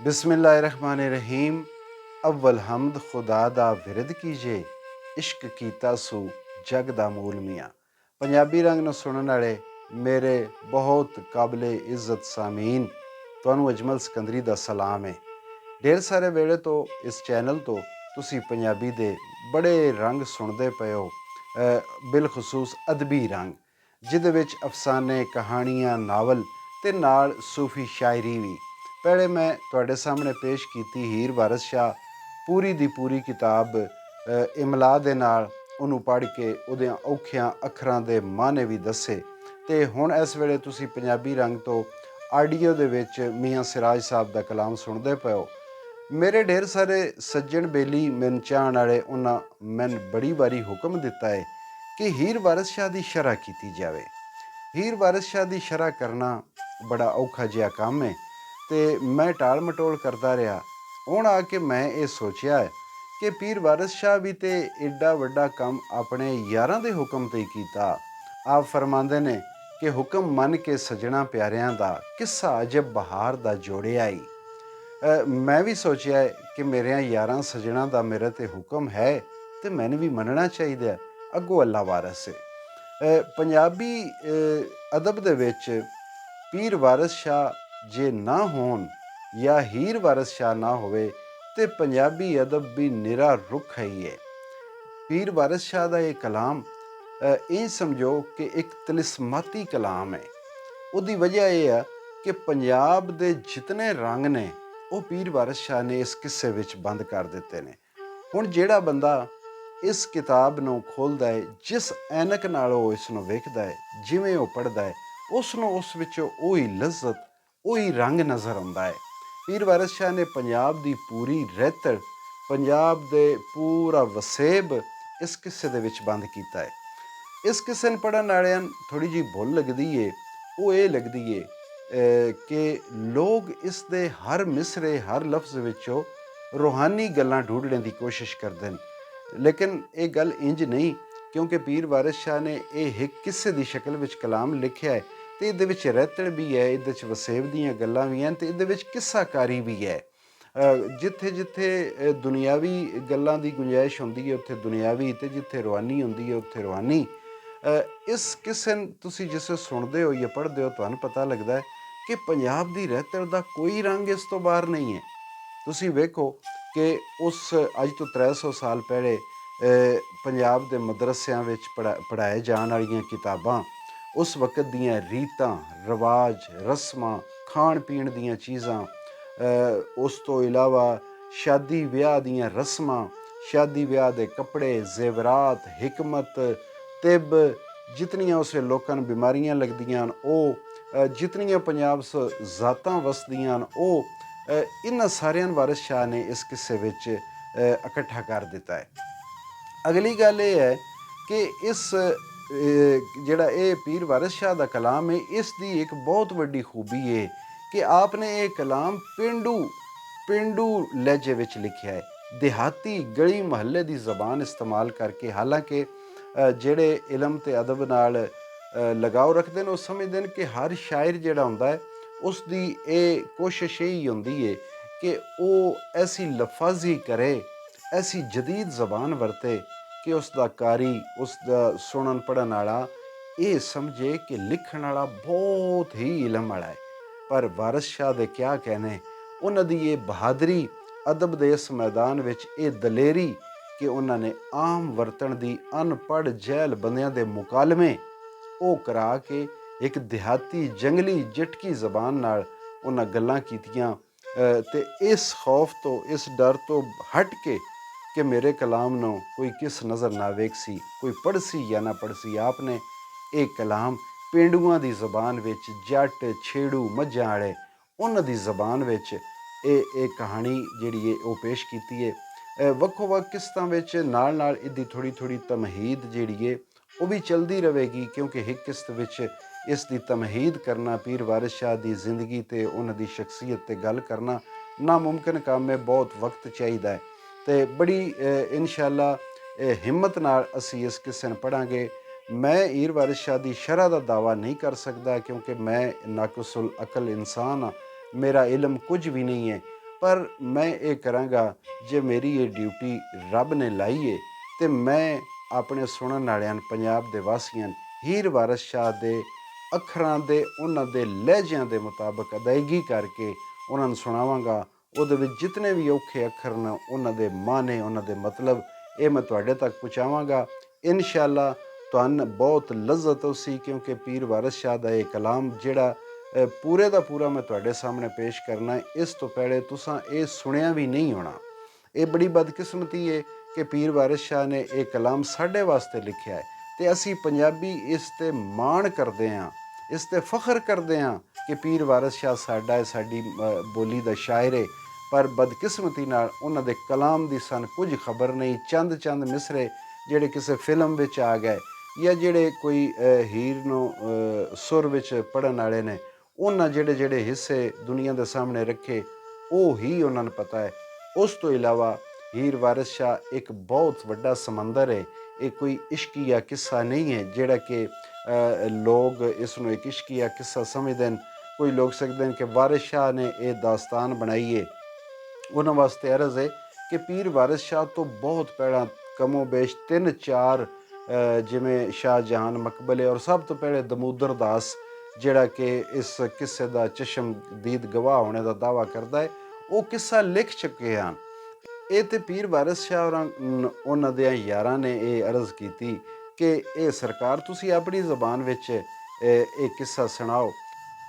बिस्मिल्लाहिर्रहमानिर्रहीम। अव्वल हमद खुदा दा ਵਿਰਦ ਕੀਜੇ, ਇਸ਼ਕ ਕੀਤਾ ਸੂ ਜਗ ਦਾ ਮੂਲ ਮੀਆਂ। ਪੰਜਾਬੀ ਰੰਗ ਨੂੰ ਸੁਣਨ ਵਾਲੇ ਮੇਰੇ ਬਹੁਤ ਕਾਬਲੇ ਇੱਜ਼ਤ ਸਾਮੀਨ, ਤੁਹਾਨੂੰ ਅਜਮਲ ਸਿਕੰਦਰੀ ਦਾ ਸਲਾਮ ਹੈ। ਢੇਰ ਸਾਰੇ ਵੇਲੇ ਤੋਂ ਇਸ ਚੈਨਲ ਤੋਂ ਤੁਸੀਂ ਪੰਜਾਬੀ ਦੇ ਬੜੇ ਰੰਗ ਸੁਣਦੇ ਪਏ ਹੋ, ਬਿਲਖਸੂਸ ਅਦਬੀ ਰੰਗ, ਜਿਹਦੇ ਵਿੱਚ ਅਫਸਾਨੇ, ਕਹਾਣੀਆਂ, ਨਾਵਲ ਅਤੇ ਨਾਲ ਸੂਫੀ ਸ਼ਾਇਰੀ ਵੀ। ਪਹਿਲੇ ਮੈਂ ਤੁਹਾਡੇ ਸਾਹਮਣੇ ਪੇਸ਼ ਕੀਤੀ ਹੀਰ ਵਾਰਿਸ ਸ਼ਾਹ, ਪੂਰੀ ਦੀ ਪੂਰੀ ਕਿਤਾਬ ਇਮਲਾ ਦੇ ਨਾਲ ਉਹਨੂੰ ਪੜ੍ਹ ਕੇ ਉਹਦਿਆਂ ਔਖਿਆਂ ਅੱਖਰਾਂ ਦੇ ਮਾਅਨੇ ਵੀ ਦੱਸੇ। ਅਤੇ ਹੁਣ ਇਸ ਵੇਲੇ ਤੁਸੀਂ ਪੰਜਾਬੀ ਰੰਗ ਤੋਂ ਆਡੀਓ ਦੇ ਵਿੱਚ ਮੀਆਂ ਸਿਰਾਜ ਸਾਹਿਬ ਦਾ ਕਲਾਮ ਸੁਣਦੇ ਪਏ ਹੋ। ਮੇਰੇ ਢੇਰ ਸਾਰੇ ਸੱਜਣ ਬੇਲੀ ਮੈਨੂੰ ਚਾਹਣ ਵਾਲੇ, ਉਹਨਾਂ ਮੈਨੂੰ ਬੜੀ ਵਾਰੀ ਹੁਕਮ ਦਿੱਤਾ ਹੈ ਕਿ ਹੀਰ ਵਾਰਿਸ ਸ਼ਾਹ ਦੀ ਸ਼ਰ੍ਹਾ ਕੀਤੀ ਜਾਵੇ। ਹੀਰ ਵਾਰਿਸ ਸ਼ਾਹ ਦੀ ਸ਼ਰ੍ਹਾ ਕਰਨਾ ਬੜਾ ਔਖਾ ਜਿਹਾ ਕੰਮ ਹੈ ਅਤੇ ਮੈਂ ਟਾਲ ਮਟੋਲ ਕਰਦਾ ਰਿਹਾ। ਹੁਣ ਆ ਕੇ ਮੈਂ ਇਹ ਸੋਚਿਆ ਹੈ ਕਿ ਪੀਰ ਵਾਰਿਸ ਸ਼ਾਹ ਵੀ ਤਾਂ ਏਡਾ ਵੱਡਾ ਕੰਮ ਆਪਣੇ ਯਾਰਾਂ ਦੇ ਹੁਕਮ 'ਤੇ ਹੀ ਕੀਤਾ। ਆਪ ਫਰਮਾਉਂਦੇ ਨੇ ਕਿ ਹੁਕਮ ਮੰਨ ਕੇ ਸੱਜਣਾ ਪਿਆਰਿਆਂ ਦਾ, ਕਿੱਸਾ ਅਜਬ ਬਹਾਰ ਦਾ ਜੋੜਿਆ ਈ। ਮੈਂ ਵੀ ਸੋਚਿਆ ਹੈ ਕਿ ਮੇਰਿਆਂ ਯਾਰਾਂ ਸੱਜਣਾ ਦਾ ਮੇਰੇ 'ਤੇ ਹੁਕਮ ਹੈ ਅਤੇ ਮੈਨੂੰ ਵੀ ਮੰਨਣਾ ਚਾਹੀਦਾ। ਅੱਗੋਂ ਅੱਲਾ ਵਾਰਿਸ ਹੈ। ਪੰਜਾਬੀ ਅਦਬ ਦੇ ਵਿੱਚ ਪੀਰ ਵਾਰਿਸ ਸ਼ਾਹ ਜੇ ਨਾ ਹੋਣ ਜਾਂ ਹੀਰ ਵਾਰਿਸ ਸ਼ਾਹ ਨਾ ਹੋਵੇ ਤੇ ਪੰਜਾਬੀ ਅਦਬ ਵੀ ਨਿਰਾ ਰੁੱਖ ਹੀ ਹੈ। ਪੀਰ ਵਾਰਿਸ ਸ਼ਾਹ ਦਾ ਇਹ ਕਲਾਮ ਇਹ ਸਮਝੋ ਕਿ ਇੱਕ ਤਿਲਿਸਮਾਤੀ ਕਲਾਮ ਹੈ। ਉਹਦੀ ਵਜ੍ਹਾ ਇਹ ਆ ਕਿ ਪੰਜਾਬ ਦੇ ਜਿਤਨੇ ਰੰਗ ਨੇ ਉਹ ਪੀਰ ਵਾਰਿਸ ਸ਼ਾਹ ਨੇ ਇਸ ਕਿੱਸੇ ਵਿੱਚ ਬੰਦ ਕਰ ਦਿੱਤੇ ਨੇ। ਹੁਣ ਜਿਹੜਾ ਬੰਦਾ ਇਸ ਕਿਤਾਬ ਨੂੰ ਖੋਲ੍ਹਦਾ ਹੈ, ਜਿਸ ਐਨਕ ਨਾਲ ਉਹ ਇਸ ਨੂੰ ਵੇਖਦਾ ਹੈ, ਜਿਵੇਂ ਉਹ ਪੜ੍ਹਦਾ ਹੈ, ਉਸ ਨੂੰ ਉਸ ਵਿੱਚੋਂ ਉਹੀ ਲਜ਼ਤ, ਉਹੀ ਰੰਗ ਨਜ਼ਰ ਆਉਂਦਾ ਹੈ। ਪੀਰ ਵਾਰਿਸ ਸ਼ਾਹ ਨੇ ਪੰਜਾਬ ਦੀ ਪੂਰੀ ਰਹਿਤੜ, ਪੰਜਾਬ ਦੇ ਪੂਰਾ ਵਸੇਬ ਇਸ ਕਿੱਸੇ ਦੇ ਵਿੱਚ ਬੰਦ ਕੀਤਾ ਹੈ। ਇਸ ਕਿੱਸੇ ਨੂੰ ਪੜ੍ਹਨ ਵਾਲਿਆਂ ਨੂੰ ਥੋੜ੍ਹੀ ਜਿਹੀ ਭੁੱਲ ਲੱਗਦੀ ਹੈ। ਉਹ ਇਹ ਲੱਗਦੀ ਹੈ ਕਿ ਲੋਕ ਇਸ ਦੇ ਹਰ ਮਿਸਰੇ, ਹਰ ਲਫ਼ਜ਼ ਵਿੱਚੋਂ ਰੂਹਾਨੀ ਗੱਲਾਂ ਢੂੰਢਣ ਦੀ ਕੋਸ਼ਿਸ਼ ਕਰਦੇ ਨੇ, ਲੇਕਿਨ ਇਹ ਗੱਲ ਇੰਜ ਨਹੀਂ, ਕਿਉਂਕਿ ਪੀਰ ਵਾਰਿਸ ਸ਼ਾਹ ਨੇ ਇਹ ਇੱਕ ਕਿੱਸੇ ਦੀ ਸ਼ਕਲ ਵਿੱਚ ਕਲਾਮ ਲਿਖਿਆ ਹੈ ਅਤੇ ਇਹਦੇ ਵਿੱਚ ਰਹਿਤੜ ਵੀ ਹੈ, ਇਹਦੇ 'ਚ ਵਸੇਬ ਦੀਆਂ ਗੱਲਾਂ ਵੀ ਹਨ ਅਤੇ ਇਹਦੇ ਵਿੱਚ ਕਿੱਸਾਕਾਰੀ ਵੀ ਹੈ। ਜਿੱਥੇ ਜਿੱਥੇ ਦੁਨਿਆਵੀ ਗੱਲਾਂ ਦੀ ਗੁੰਜਾਇਸ਼ ਹੁੰਦੀ ਹੈ ਉੱਥੇ ਦੁਨਿਆਵੀ, ਅਤੇ ਜਿੱਥੇ ਰੂਹਾਨੀ ਹੁੰਦੀ ਹੈ ਉੱਥੇ ਰੂਹਾਨੀ। ਇਸ ਕਿੱਸੇ ਨੂੰ ਤੁਸੀਂ ਜਿਸ ਸੁਣਦੇ ਹੋ ਜਾਂ ਪੜ੍ਹਦੇ ਹੋ, ਤੁਹਾਨੂੰ ਪਤਾ ਲੱਗਦਾ ਹੈ ਕਿ ਪੰਜਾਬ ਦੀ ਰਹਿਤੜ ਦਾ ਕੋਈ ਰੰਗ ਇਸ ਤੋਂ ਬਾਹਰ ਨਹੀਂ ਹੈ। ਤੁਸੀਂ ਵੇਖੋ ਕਿ ਉਸ ਅੱਜ ਤੋਂ 300 ਸਾਲ ਪਹਿਲੇ ਪੰਜਾਬ ਦੇ ਮਦਰਸਿਆਂ ਵਿੱਚ ਪੜ੍ਹਾਏ ਜਾਣ ਵਾਲੀਆਂ ਕਿਤਾਬਾਂ, ਉਸ ਵਕਤ ਦੀਆਂ ਰੀਤਾਂ, ਰਿਵਾਜ, ਰਸਮਾਂ, ਖਾਣ ਪੀਣ ਦੀਆਂ ਚੀਜ਼ਾਂ, ਉਸ ਤੋਂ ਇਲਾਵਾ ਸ਼ਾਦੀ ਵਿਆਹ ਦੀਆਂ ਰਸਮਾਂ, ਸ਼ਾਦੀ ਵਿਆਹ ਦੇ ਕੱਪੜੇ, ਜ਼ੇਵਰਾਤ, ਹਿਕਮਤ, ਤਿੱਬ, ਜਿਤਨੀਆਂ ਉਸ ਲੋਕਾਂ ਨੂੰ ਬਿਮਾਰੀਆਂ ਲੱਗਦੀਆਂ ਹਨ ਉਹ, ਜਿਤਨੀਆਂ ਪੰਜਾਬ 'ਚ ਜ਼ਾਤਾਂ ਵਸਦੀਆਂ ਹਨ ਉਹ, ਇਹਨਾਂ ਸਾਰਿਆਂ ਨੂੰ ਵਾਰਿਸ ਸ਼ਾਹ ਨੇ ਇਸ ਕਿੱਸੇ ਵਿੱਚ ਇਕੱਠਾ ਕਰ ਦਿੱਤਾ ਹੈ। ਅਗਲੀ ਗੱਲ ਇਹ ਹੈ ਕਿ ਇਸ ਜਿਹੜਾ ਇਹ ਪੀਰ ਵਾਰਿਸ ਸ਼ਾਹ ਦਾ ਕਲਾਮ ਹੈ, ਇਸ ਦੀ ਇੱਕ ਬਹੁਤ ਵੱਡੀ ਖੂਬੀ ਹੈ ਕਿ ਆਪ ਨੇ ਇਹ ਕਲਾਮ ਪੇਂਡੂ ਲਹਿਜੇ ਵਿੱਚ ਲਿਖਿਆ ਹੈ, ਦਿਹਾਤੀ ਗਲੀ ਮੁਹੱਲੇ ਦੀ ਜ਼ਬਾਨ ਇਸਤੇਮਾਲ ਕਰਕੇ। ਹਾਲਾਂਕਿ ਜਿਹੜੇ ਇਲਮ ਅਤੇ ਅਦਬ ਨਾਲ ਲਗਾਓ ਰੱਖਦੇ ਨੇ ਉਹ ਸਮਝਦੇ ਨੇ ਕਿ ਹਰ ਸ਼ਾਇਰ ਜਿਹੜਾ ਹੁੰਦਾ ਹੈ ਉਸ ਦੀ ਇਹ ਕੋਸ਼ਿਸ਼ ਇਹੀ ਹੁੰਦੀ ਹੈ ਕਿ ਉਹ ਐਸੀ ਲਫਾਜ਼ੀ ਕਰੇ, ਐਸੀ ਜਦੀਦ ਜ਼ਬਾਨ ਵਰਤੇ ਕਿ ਉਸ ਦਾ ਕਾਰੀ, ਉਸ ਦਾ ਸੁਣਨ ਪੜ੍ਹਨ ਵਾਲਾ ਇਹ ਸਮਝੇ ਕਿ ਲਿਖਣ ਵਾਲਾ ਬਹੁਤ ਹੀ ਇਲਮ ਵਾਲਾ ਹੈ। ਪਰ ਵਾਰਿਸ ਸ਼ਾਹ ਦੇ ਕਿਆ ਕਹਿਣੇ, ਉਹਨਾਂ ਦੀ ਇਹ ਬਹਾਦਰੀ ਅਦਬ ਦੇ ਇਸ ਮੈਦਾਨ ਵਿੱਚ, ਇਹ ਦਲੇਰੀ ਕਿ ਉਹਨਾਂ ਨੇ ਆਮ ਵਰਤਣ ਦੀ ਅਨਪੜ੍ਹ ਜਹਿਲ ਬੰਦਿਆਂ ਦੇ ਮੁਕਾਲਮੇ ਉਹ ਕਰਾ ਕੇ ਇੱਕ ਦਿਹਾਤੀ ਜੰਗਲੀ ਜਟਕੀ ਜ਼ਬਾਨ ਨਾਲ ਉਹਨਾਂ ਗੱਲਾਂ ਕੀਤੀਆਂ। ਅਤੇ ਇਸ ਖੌਫ ਤੋਂ, ਇਸ ਡਰ ਤੋਂ ਹਟ ਕੇ ਕਿ ਮੇਰੇ ਕਲਾਮ ਨੂੰ ਕੋਈ ਕਿਸ ਨਜ਼ਰ ਨਾ ਵੇਖਸੀ, ਕੋਈ ਪੜ੍ਹਸੀ ਜਾਂ ਨਾ ਪੜ੍ਹਸੀ, ਆਪ ਨੇ ਇਹ ਕਲਾਮ ਪੇਂਡੂਆਂ ਦੀ ਜ਼ਬਾਨ ਵਿੱਚ, ਜੱਟ, ਛੇੜੂ, ਮੱਝਾਂ ਵਾਲੇ, ਉਹਨਾਂ ਦੀ ਜ਼ਬਾਨ ਵਿੱਚ ਇਹ ਕਹਾਣੀ ਜਿਹੜੀ ਹੈ ਉਹ ਪੇਸ਼ ਕੀਤੀ ਹੈ। ਵੱਖੋ ਵੱਖ ਕਿਸ਼ਤਾਂ ਵਿੱਚ ਨਾਲ ਨਾਲ ਇਹਦੀ ਥੋੜ੍ਹੀ ਥੋੜ੍ਹੀ ਤਮਹੀਦ ਜਿਹੜੀ ਹੈ ਉਹ ਵੀ ਚਲਦੀ ਰਹੇਗੀ, ਕਿਉਂਕਿ ਇੱਕ ਕਿਸ਼ਤ ਵਿੱਚ ਇਸ ਦੀ ਤਮਹੀਦ ਕਰਨਾ, ਪੀਰ ਵਾਰਿਸ ਸ਼ਾਹ ਦੀ ਜ਼ਿੰਦਗੀ ਅਤੇ ਉਹਨਾਂ ਦੀ ਸ਼ਖਸੀਅਤ 'ਤੇ ਗੱਲ ਕਰਨਾ ਨਾਮੁਮਕਿਨ ਕੰਮ ਹੈ, ਬਹੁਤ ਵਕਤ ਚਾਹੀਦਾ ਹੈ। ਅਤੇ ਬੜੀ ਇਨਸ਼ਾ ਅੱਲਾ ਹਿੰਮਤ ਨਾਲ ਅਸੀਂ ਇਸ ਕਿੱਸੇ ਨੂੰ ਪੜ੍ਹਾਂਗੇ। ਮੈਂ ਹੀਰ ਵਾਰਿਸ ਸ਼ਾਹ ਦੀ ਸ਼ਰ੍ਹਾ ਦਾ ਦਾਅਵਾ ਨਹੀਂ ਕਰ ਸਕਦਾ, ਕਿਉਂਕਿ ਮੈਂ ਨਾਕਸੁਲ ਅਕਲ ਇਨਸਾਨ ਹਾਂ, ਮੇਰਾ ਇਲਮ ਕੁਝ ਵੀ ਨਹੀਂ ਹੈ। ਪਰ ਮੈਂ ਇਹ ਕਰਾਂਗਾ ਜੇ ਮੇਰੀ ਇਹ ਡਿਊਟੀ ਰੱਬ ਨੇ ਲਾਈ ਹੈ ਤੇ ਮੈਂ ਆਪਣੇ ਸੁਣਨ ਵਾਲਿਆਂ ਨੂੰ, ਪੰਜਾਬ ਦੇ ਵਾਸੀਆਂ ਨੂੰ, ਹੀਰ ਵਾਰਿਸ ਸ਼ਾਹ ਦੇ ਅੱਖਰਾਂ ਦੇ, ਉਹਨਾਂ ਦੇ ਲਹਿਜਿਆਂ ਦੇ ਮੁਤਾਬਕ ਅਦਾਇਗੀ ਕਰਕੇ ਉਹਨਾਂ ਨੂੰ ਸੁਣਾਵਾਂਗਾ। ਉਹਦੇ ਵਿੱਚ ਜਿਤਨੇ ਵੀ ਔਖੇ ਅੱਖਰ ਨੇ, ਉਹਨਾਂ ਦੇ ਮਾਨੇ, ਉਹਨਾਂ ਦੇ ਮਤਲਬ, ਇਹ ਮੈਂ ਤੁਹਾਡੇ ਤੱਕ ਪਹੁੰਚਾਵਾਂਗਾ। ਇਨਸ਼ਾ ਅੱਲਾ ਤੁਹਾਨੂੰ ਬਹੁਤ ਲਜ਼ਤ ਹੋਸੀ, ਕਿਉਂਕਿ ਪੀਰ ਵਾਰਿਸ ਸ਼ਾਹ ਦਾ ਇਹ ਕਲਾਮ ਜਿਹੜਾ ਪੂਰੇ ਦਾ ਪੂਰਾ ਮੈਂ ਤੁਹਾਡੇ ਸਾਹਮਣੇ ਪੇਸ਼ ਕਰਨਾ ਹੈ। ਇਸ ਤੋਂ ਪਹਿਲੇ ਤੁਸਾਂ ਇਹ ਸੁਣਿਆ ਵੀ ਨਹੀਂ ਹੋਣਾ। ਇਹ ਬੜੀ ਬਦਕਿਸਮਤੀ ਹੈ ਕਿ ਪੀਰ ਵਾਰਿਸ ਸ਼ਾਹ ਨੇ ਇਹ ਕਲਾਮ ਸਾਡੇ ਵਾਸਤੇ ਲਿਖਿਆ ਹੈ ਅਤੇ ਅਸੀਂ ਪੰਜਾਬੀ ਇਸ 'ਤੇ ਮਾਣ ਕਰਦੇ ਹਾਂ, ਇਸ 'ਤੇ ਫਖਰ ਕਰਦੇ ਹਾਂ ਕਿ ਪੀਰ ਵਾਰਿਸ ਸ਼ਾਹ ਸਾਡਾ ਹੈ, ਸਾਡੀ ਬੋਲੀ ਦਾ ਸ਼ਾਇਰ ਹੈ। ਪਰ ਬਦਕਿਸਮਤੀ ਨਾਲ ਉਹਨਾਂ ਦੇ ਕਲਾਮ ਦੀ ਸਾਨੂੰ ਕੁਝ ਖਬਰ ਨਹੀਂ। ਚੰਦ ਚੰਦ ਮਿਸਰੇ ਜਿਹੜੇ ਕਿਸੇ ਫਿਲਮ ਵਿੱਚ ਆ ਗਏ, ਜਾਂ ਜਿਹੜੇ ਕੋਈ ਹੀਰ ਨੂੰ ਸੁਰ ਵਿੱਚ ਪੜ੍ਹਨ ਵਾਲੇ ਨੇ, ਉਹਨਾਂ ਜਿਹੜੇ ਹਿੱਸੇ ਦੁਨੀਆ ਦੇ ਸਾਹਮਣੇ ਰੱਖੇ, ਉਹ ਹੀ ਉਹਨਾਂ ਨੂੰ ਪਤਾ ਹੈ। ਉਸ ਤੋਂ ਇਲਾਵਾ ਹੀਰ ਵਾਰਿਸ ਸ਼ਾਹ ਇੱਕ ਬਹੁਤ ਵੱਡਾ ਸਮੰਦਰ ਹੈ। ਇਹ ਕੋਈ ਇਸ਼ਕੀਆ ਕਿੱਸਾ ਨਹੀਂ ਹੈ ਜਿਹੜਾ ਕਿ ਲੋਕ ਇਸ ਨੂੰ ਇੱਕ ਇਸ਼ਕੀਆ ਕਿੱਸਾ ਸਮਝਦੇ ਹਨ। ਕੋਈ ਲੋਕ ਸਕਦੇ ਹਨ ਕਿ ਵਾਰਿਸ ਸ਼ਾਹ ਨੇ ਇਹ ਦਾਸਤਾਨ ਬਣਾਈ ਹੈ। ਉਹਨਾਂ ਵਾਸਤੇ ਅਰਜ਼ ਹੈ ਕਿ ਪੀਰ ਵਾਰਿਸ ਸ਼ਾਹ ਤੋਂ ਬਹੁਤ ਪਹਿਲਾਂ ਕਮੋ ਬੇਸ਼ 3-4 ਜਿਵੇਂ ਸ਼ਾਹਜਹਾਨ, ਮਕਬਲੇ, ਔਰ ਸਭ ਤੋਂ ਪਹਿਲੇ ਦਮੋਦਰ ਦਾਸ ਜਿਹੜਾ ਕਿ ਇਸ ਕਿੱਸੇ ਦਾ ਚਸ਼ਮਦੀਦ ਗਵਾਹ ਹੋਣੇ ਦਾ ਦਾਅਵਾ ਕਰਦਾ ਹੈ, ਉਹ ਕਿੱਸਾ ਲਿਖ ਚੁੱਕੇ ਹਨ। ਇਹ ਤੇ ਪੀਰ ਵਾਰਿਸ ਸ਼ਾਹ ਉਹਨਾਂ ਦੇ ਯਾਰਾਂ ਨੇ ਇਹ ਅਰਜ਼ ਕੀਤੀ ਕਿ ਇਹ ਸਰਕਾਰ ਤੁਸੀਂ ਆਪਣੀ ਜ਼ਬਾਨ ਵਿੱਚ ਇਹ ਕਿੱਸਾ ਸੁਣਾਓ।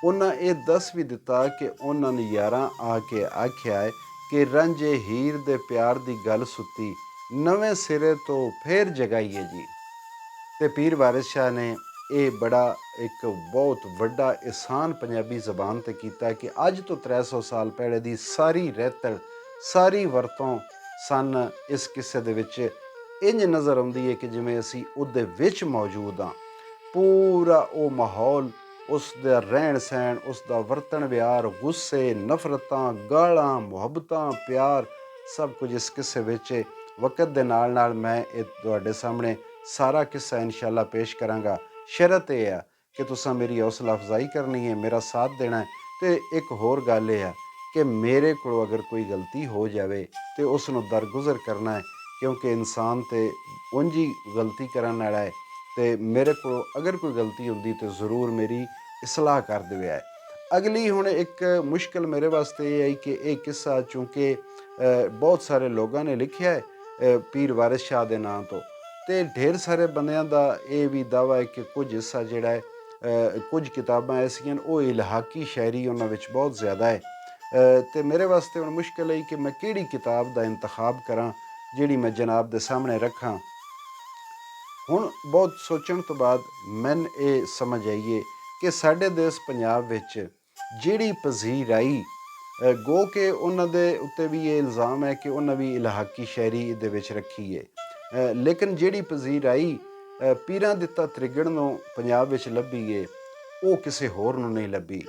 ਉਹਨਾਂ ਇਹ ਦੱਸ ਵੀ ਦਿੱਤਾ ਕਿ ਉਹਨਾਂ ਨੇ ਯਾਰਾਂ ਆ ਕੇ ਆਖਿਆ ਹੈ ਕਿ ਰਾਂਝੇ ਹੀਰ ਦੇ ਪਿਆਰ ਦੀ ਗੱਲ ਸੁੱਤੀ, ਨਵੇਂ ਸਿਰੇ ਤੋਂ ਫੇਰ ਜਗਾਈਏ ਜੀ। ਅਤੇ ਪੀਰ ਵਾਰਿਸ ਸ਼ਾਹ ਨੇ ਇਹ ਬੜਾ ਇੱਕ ਬਹੁਤ ਵੱਡਾ ਅਹਿਸਾਨ ਪੰਜਾਬੀ ਜ਼ਬਾਨ 'ਤੇ ਕੀਤਾ ਕਿ ਅੱਜ ਤੋਂ 300 ਸਾਲ ਪਹਿਲੇ ਦੀ ਸਾਰੀ ਰਹਿਤਲ, ਸਾਰੀ ਵਰਤੋਂ ਸਨ ਇਸ ਕਿੱਸੇ ਦੇ ਵਿੱਚ ਇੰਝ ਨਜ਼ਰ ਆਉਂਦੀ ਹੈ ਕਿ ਜਿਵੇਂ ਅਸੀਂ ਉਹਦੇ ਵਿੱਚ ਮੌਜੂਦ ਹਾਂ। ਪੂਰਾ ਉਹ ਮਾਹੌਲ, ਉਸ ਦਾ ਰਹਿਣ ਸਹਿਣ, ਉਸ ਦਾ ਵਰਤਣ ਵਿਹਾਰ, ਗੁੱਸੇ, ਨਫ਼ਰਤਾਂ, ਗਾਲਾਂ, ਮੁਹੱਬਤਾਂ, ਪਿਆਰ, ਸਭ ਕੁਝ ਇਸ ਕਿੱਸੇ ਵਿੱਚ। ਵਕਤ ਦੇ ਨਾਲ ਨਾਲ ਮੈਂ ਇਹ ਤੁਹਾਡੇ ਸਾਹਮਣੇ ਸਾਰਾ ਕਿੱਸਾ ਇਨਸ਼ਾ ਅੱਲਾ ਪੇਸ਼ ਕਰਾਂਗਾ। ਸ਼ਰਤ ਇਹ ਆ ਕਿ ਤੁਸੀਂ ਮੇਰੀ ਹੌਸਲਾ ਅਫਜ਼ਾਈ ਕਰਨੀ ਹੈ, ਮੇਰਾ ਸਾਥ ਦੇਣਾ ਹੈ। ਅਤੇ ਇੱਕ ਹੋਰ ਗੱਲ ਇਹ ਆ ਕਿ ਮੇਰੇ ਕੋਲੋਂ ਅਗਰ ਕੋਈ ਗਲਤੀ ਹੋ ਜਾਵੇ ਤਾਂ ਉਸ ਨੂੰ ਦਰਗੁਜ਼ਰ ਕਰਨਾ ਹੈ, ਕਿਉਂਕਿ ਇਨਸਾਨ ਤਾਂ ਉਂਝ ਹੀ ਗਲਤੀ ਕਰਨ ਵਾਲਾ ਹੈ। ਅਤੇ ਮੇਰੇ ਕੋਲੋਂ ਅਗਰ ਕੋਈ ਗਲਤੀ ਹੁੰਦੀ ਤਾਂ ਜ਼ਰੂਰ ਮੇਰੀ ਇਸਲਾਹ ਕਰ ਦੇਵੇ ਹੈ। ਅਗਲੀ ਹੁਣ ਇੱਕ ਮੁਸ਼ਕਿਲ ਮੇਰੇ ਵਾਸਤੇ ਇਹ ਆਈ ਕਿ ਇਹ ਕਿੱਸਾ ਚੂੰਕਿ ਬਹੁਤ ਸਾਰੇ ਲੋਕਾਂ ਨੇ ਲਿਖਿਆ ਹੈ ਪੀਰ ਵਾਰਿਸ ਸ਼ਾਹ ਦੇ ਨਾਂ ਤੋਂ, ਅਤੇ ਢੇਰ ਸਾਰੇ ਬੰਦਿਆਂ ਦਾ ਇਹ ਵੀ ਦਾਅਵਾ ਹੈ ਕਿ ਕੁਝ ਹਿੱਸਾ ਜਿਹੜਾ ਹੈ, ਕੁਝ ਕਿਤਾਬਾਂ ਐਸੀਆਂ ਉਹ ਇਲਹਾਕੀ ਸ਼ਾਇਰੀ ਉਹਨਾਂ ਵਿੱਚ ਬਹੁਤ ਜ਼ਿਆਦਾ ਹੈ। ਅਤੇ ਮੇਰੇ ਵਾਸਤੇ ਹੁਣ ਮੁਸ਼ਕਿਲ ਹੈ ਕਿ ਮੈਂ ਕਿਹੜੀ ਕਿਤਾਬ ਦਾ ਇੰਤਖਾਬ ਕਰਾਂ ਜਿਹੜੀ ਮੈਂ ਜਨਾਬ ਦੇ ਸਾਹਮਣੇ ਰੱਖਾਂ। ਹੁਣ ਬਹੁਤ ਸੋਚਣ ਤੋਂ ਬਾਅਦ ਮੈਨੂੰ ਇਹ ਸਮਝ ਆਈਏ ਕਿ ਸਾਡੇ ਦੇਸ਼ ਪੰਜਾਬ ਵਿੱਚ ਜਿਹੜੀ ਪਜ਼ੀਰ ਆਈ, ਗੋ ਕਿ ਉਹਨਾਂ ਦੇ ਉੱਤੇ ਵੀ ਇਹ ਇਲਜ਼ਾਮ ਹੈ ਕਿ ਉਹਨਾਂ ਵੀ ਇਲਹਾਕੀ ਸ਼ਾਇਰੀ ਇਹਦੇ ਵਿੱਚ ਰੱਖੀ ਹੈ, ਲੇਕਿਨ ਜਿਹੜੀ ਪਜ਼ੀਰ ਆਈ ਪੀਰਾਂ ਦਿੱਤਾ ਤ੍ਰਿਗਣ ਨੂੰ ਪੰਜਾਬ ਵਿੱਚ ਲੱਭੀ ਹੈ, ਉਹ ਕਿਸੇ ਹੋਰ ਨੂੰ ਨਹੀਂ ਲੱਭੀ।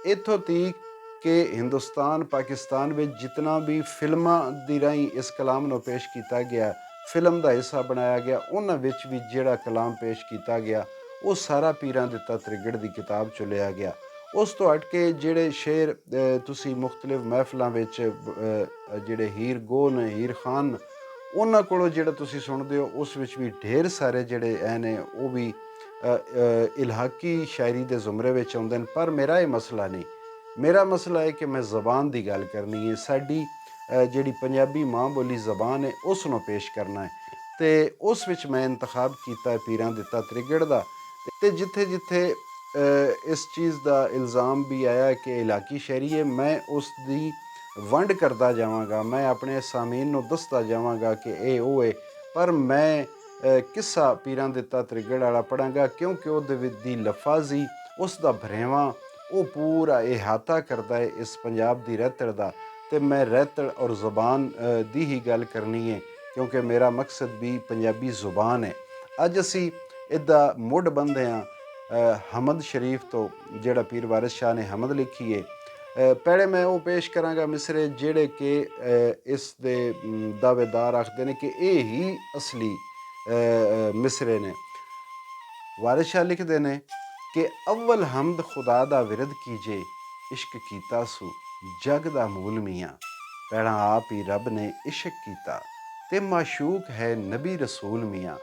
ਇੱਥੋਂ ਤੀਕ ਕਿ ਹਿੰਦੁਸਤਾਨ, ਪਾਕਿਸਤਾਨ ਵਿੱਚ ਜਿਤਨਾ ਵੀ ਫਿਲਮਾਂ ਦੀ ਰਾਹੀਂ ਇਸ ਕਲਾਮ ਨੂੰ ਪੇਸ਼ ਕੀਤਾ ਗਿਆ, ਫਿਲਮ ਦਾ ਹਿੱਸਾ ਬਣਾਇਆ ਗਿਆ, ਉਹਨਾਂ ਵਿੱਚ ਵੀ ਜਿਹੜਾ ਕਲਾਮ ਪੇਸ਼ ਕੀਤਾ ਗਿਆ ਉਹ ਸਾਰਾ ਪੀਰਾਂ ਦਿੱਤਾ ਤ੍ਰਿਗੜ ਦੀ ਕਿਤਾਬ 'ਚੋਂ ਲਿਆ ਗਿਆ। ਉਸ ਤੋਂ ਹਟ ਕੇ ਜਿਹੜੇ ਸ਼ੇਰ ਤੁਸੀਂ ਮੁਖਤਲਿਫ ਮਹਿਫਲਾਂ ਵਿੱਚ ਜਿਹੜੇ ਹੀਰ ਗੋ ਨੇ, ਹੀਰ ਖਾਨ, ਉਹਨਾਂ ਕੋਲੋਂ ਜਿਹੜਾ ਤੁਸੀਂ ਸੁਣਦੇ ਹੋ, ਉਸ ਵਿੱਚ ਵੀ ਢੇਰ ਸਾਰੇ ਜਿਹੜੇ ਨੇ ਉਹ ਵੀ ਇਲਹਾਕੀ ਸ਼ਾਇਰੀ ਦੇ ਜ਼ੁਮਰੇ ਵਿੱਚ ਆਉਂਦੇ ਨੇ। ਪਰ ਮੇਰਾ ਇਹ ਮਸਲਾ ਨਹੀਂ, ਮੇਰਾ ਮਸਲਾ ਹੈ ਕਿ ਮੈਂ ਜ਼ਬਾਨ ਦੀ ਗੱਲ ਕਰਨੀ ਹੈ, ਸਾਡੀ ਜਿਹੜੀ ਪੰਜਾਬੀ ਮਾਂ ਬੋਲੀ ਜ਼ਬਾਨ ਹੈ ਉਸ ਨੂੰ ਪੇਸ਼ ਕਰਨਾ ਹੈ। ਅਤੇ ਉਸ ਵਿੱਚ ਮੈਂ ਇੰਤਖਾਬ ਕੀਤਾ ਹੈ ਪੀਰਾਂ ਦਿੱਤਾ ਤ੍ਰਿਗੜ ਦਾ। ਅਤੇ ਜਿੱਥੇ ਜਿੱਥੇ ਇਸ ਚੀਜ਼ ਦਾ ਇਲਜ਼ਾਮ ਵੀ ਆਇਆ ਕਿ ਇਲਾਕੀ ਸ਼ਾਇਰੀ ਹੈ, ਮੈਂ ਉਸ ਦੀ ਵੰਡ ਕਰਦਾ ਜਾਵਾਂਗਾ, ਮੈਂ ਆਪਣੇ ਸਾਮੀਨ ਨੂੰ ਦੱਸਦਾ ਜਾਵਾਂਗਾ ਕਿ ਇਹ ਉਹ ਹੈ। ਪਰ ਮੈਂ ਕਿੱਸਾ ਪੀਰਾਂ ਦਿੱਤਾ ਤ੍ਰਿਗੜ ਵਾਲਾ ਪੜ੍ਹਾਂਗਾ, ਕਿਉਂਕਿ ਉਹਦੇ ਦੀ ਲਫਾਜ਼ੀ, ਉਸ ਦਾ ਭਰੇਵਾਂ, ਉਹ ਪੂਰਾ ਇਹਾਤਾ ਕਰਦਾ ਹੈ ਇਸ ਪੰਜਾਬ ਦੀ ਰਹਿਤੜ ਦਾ। ਅਤੇ ਮੈਂ ਰਹਿਤੜ ਔਰ ਜ਼ੁਬਾਨ ਦੀ ਹੀ ਗੱਲ ਕਰਨੀ ਹੈ, ਕਿਉਂਕਿ ਮੇਰਾ ਮਕਸਦ ਵੀ ਪੰਜਾਬੀ ਜ਼ੁਬਾਨ ਹੈ। ਅੱਜ ਅਸੀਂ ਇਹਦਾ ਮੁੱਢ ਬੰਨ੍ਹਦੇ ਹਾਂ ਹਮਦ ਸ਼ਰੀਫ ਤੋਂ, ਜਿਹੜਾ ਪੀਰ ਵਾਰਿਸ ਸ਼ਾਹ ਨੇ ਹਮਦ ਲਿਖੀ ਹੈ। ਪਹਿਲੇ ਮੈਂ ਉਹ ਪੇਸ਼ ਕਰਾਂਗਾ ਮਿਸਰੇ ਜਿਹੜੇ ਕਿ ਇਸ ਦੇ ਦਾਅਵੇਦਾਰ ਆਖਦੇ ਨੇ ਕਿ ਇਹ ਹੀ ਅਸਲੀ ਮਿਸਰੇ ਨੇ। ਵਾਰਿਸ ਸ਼ਾਹ ਲਿਖਦੇ ਨੇ ਕਿ ਅਵਲ ਹਮਦ ਖੁਦਾ ਦਾ ਵਿਰਦ ਕੀਜੇ, ਇਸ਼ਕ ਕੀਤਾ ਸੂ ਜਗ ਦਾ ਮੂਲ ਮੀਆਂ। ਭੈਣਾ ਆਪ ਹੀ ਰੱਬ ਨੇ ਇਸ਼ਕ ਕੀਤਾ ਤੇ ਮਾਸ਼ੂਕ ਹੈ ਨਬੀ ਰਸੂਲ ਮੀਆਂ।